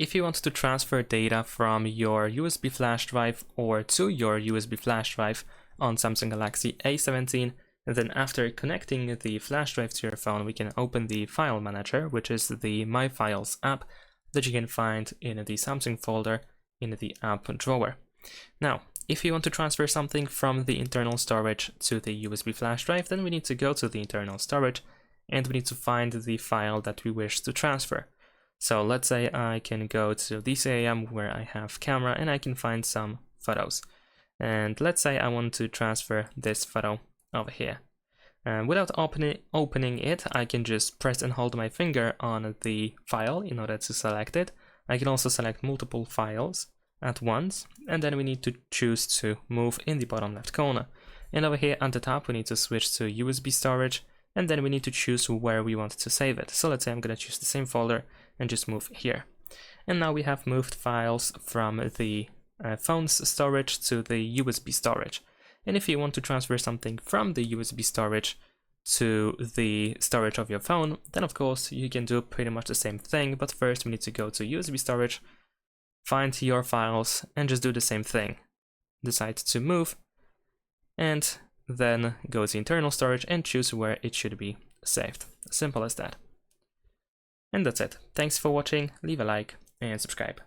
if you want to transfer data from your USB flash drive or to your USB flash drive on Samsung Galaxy A17, and then after connecting the flash drive to your phone, we can open the file manager, which is the My Files app that you can find in the Samsung folder in the app drawer. Now, if you want to transfer something from the internal storage to the USB flash drive, then we need to go to the internal storage and we need to find the file that we wish to transfer. So let's say I can go to DCAM where I have camera and I can find some photos. And let's say I want to transfer this photo over here. And without opening it, I can just press and hold my finger on the file in order to select it. I can also select multiple files at once, and then we need to choose to move in the bottom left corner. And over here at the top, we need to switch to USB storage, and then we need to choose where we want to save it. So let's say I'm going to choose the same folder and just move here. And now we have moved files from the phone's storage to the USB storage. And if you want to transfer something from the USB storage to the storage of your phone, then of course you can do pretty much the same thing, but first we need to go to USB storage, find your files, and just do the same thing. Decide to move, and then go to internal storage and choose where it should be saved. Simple as that. And that's it. Thanks for watching, leave a like and subscribe.